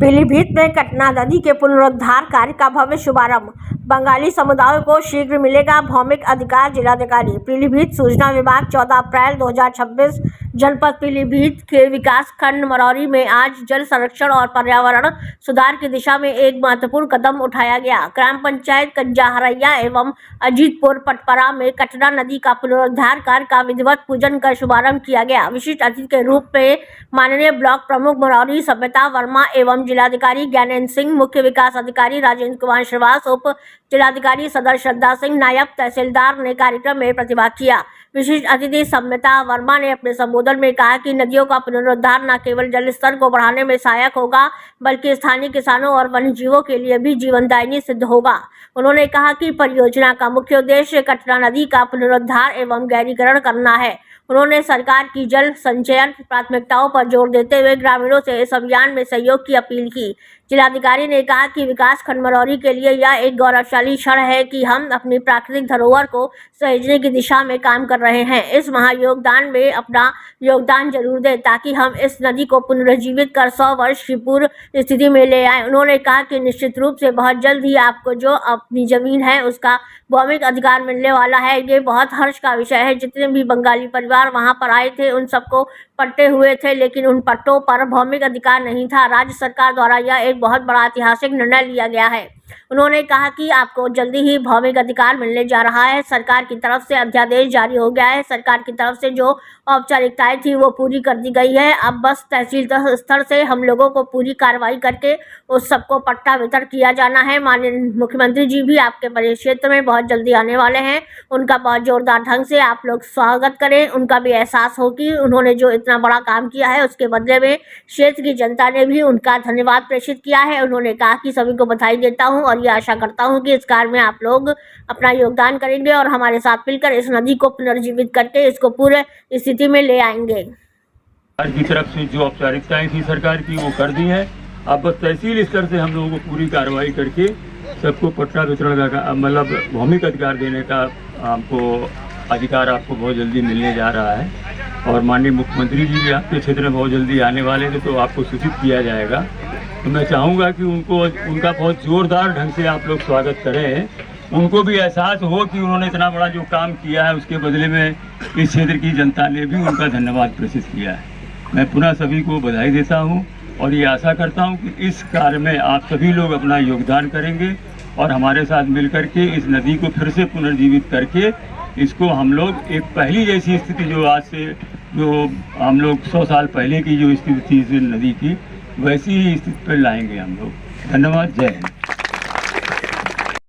पीलीभीत में कटना नदी के पुनरुद्धार कार्य का भव्य शुभारंभ। बंगाली समुदाय को शीघ्र मिलेगा भौमिक अधिकार। जिलाधिकारी पीलीभीत सूचना विभाग 14 अप्रैल 2026 जनपद पीलीभीत के विकास खंड मरौरी में आज जल संरक्षण और पर्यावरण सुधार की दिशा में एक महत्वपूर्ण कदम उठाया गया। ग्राम पंचायत कंजाहरैया एवं अजीतपुर पटपरा में कटना नदी का पुनरुद्धार कार्य का विधिवत पूजन कर शुभारंभ किया गया। विशिष्ट अतिथि के रूप में माननीय ब्लॉक प्रमुख मरौरी सभ्यता वर्मा एवं जिलाधिकारी ज्ञानेंद्र सिंह, मुख्य विकास अधिकारी राजेंद्र कुमार श्रीवास, उप जिलाधिकारी सदर श्रद्धा सिंह, नायब तहसीलदार ने कार्यक्रम में प्रतिभाग किया। विशिष्ट अतिथि सभ्यता वर्मा ने अपने संबोधन में कहा कि नदियों का पुनरुद्धार न केवल जल स्तर को बढ़ाने में सहायक होगा बल्कि स्थानीय किसानों और वन्यजीवों के लिए भी जीवनदायिनी सिद्ध होगा। उन्होंने कहा कि परियोजना का मुख्य उद्देश्य कटना नदी का पुनरुद्धार एवं गहरीकरण करना है। उन्होंने सरकार की जल संचयन प्राथमिकताओं पर जोर देते हुए ग्रामीणों से इस अभियान में सहयोग की अपील की। जिलाधिकारी ने कहा कि विकास खंड मरौरी के लिए यह एक गौरवशाली क्षण है कि हम अपनी प्राकृतिक धरोहर को सहेजने की दिशा में काम कर रहे हैं। इस महायोगदान में अपना योगदान जरूर दें ताकि हम इस नदी को पुनर्जीवित कर 100 वर्ष की पूर्व स्थिति में ले आए। उन्होंने कहा कि निश्चित रूप से बहुत जल्द ही आपको जो अपनी जमीन है उसका भौमिक अधिकार मिलने वाला है। ये बहुत हर्ष का विषय है। जितने भी बंगाली परिवार वहां पर आए थे उन सबको पट्टे हुए थे, लेकिन उन पट्टों पर भौमिक अधिकार नहीं था। राज्य सरकार द्वारा यह एक बहुत बड़ा ऐतिहासिक निर्णय लिया गया है। उन्होंने कहा कि आपको जल्दी ही भौमिक अधिकार मिलने जा रहा है। सरकार की तरफ से अध्यादेश जारी हो गया है। सरकार की तरफ से जो औपचारिकताएं थी वो पूरी कर दी गई है। अब बस तहसील स्तर से हम लोगों को पूरी कार्रवाई करके उस सबको पट्टा वितरण किया जाना है। माननीय मुख्यमंत्री जी भी आपके परिक्षेत्र में बहुत जल्दी आने वाले हैं। उनका बहुत जोरदार ढंग से आप लोग स्वागत करें। उनका भी एहसास हो कि उन्होंने जो इतना बड़ा काम किया है उसके बदले में क्षेत्र की जनता ने भी उनका धन्यवाद प्रेषित किया है। उन्होंने कहा कि सभी को बधाई देता हूँ और ये आशा करता हूँ कि इस कार्य में आप लोग अपना योगदान करेंगे और हमारे साथ मिलकर इस नदी को पुनर्जीवित करके इसको पूरे स्थिति में ले आएंगे। सरकार की तरफ से जो औपचारिकताएं थी सरकार की वो कर दी है। अब बस तहसील स्तर से हम लोगों को पूरी कार्रवाई करके सबको पट्टा वितरण का मतलब भौमिक अधिकार देने का आपको अधिकार आपको बहुत जल्दी मिलने जा रहा है। और माननीय मुख्यमंत्री जी भी आपके क्षेत्र में बहुत जल्दी आने वाले थे तो आपको सूचित किया जाएगा। तो मैं चाहूँगा कि उनका बहुत ज़ोरदार ढंग से आप लोग स्वागत करें। उनको भी एहसास हो कि उन्होंने इतना बड़ा जो काम किया है उसके बदले में इस क्षेत्र की जनता ने भी उनका धन्यवाद प्रेषित किया है। मैं पुनः सभी को बधाई देता हूं और ये आशा करता हूं कि इस कार्य में आप सभी लोग अपना योगदान करेंगे और हमारे साथ मिलकर के इस नदी को फिर से पुनर्जीवित करके इसको हम लोग एक पहली जैसी स्थिति जो आज से जो हम लोग 100 साल पहले की जो स्थिति थी इस नदी की वैसी ही स्थिति पर लाएंगे हम लोग। धन्यवाद। जय हिंद।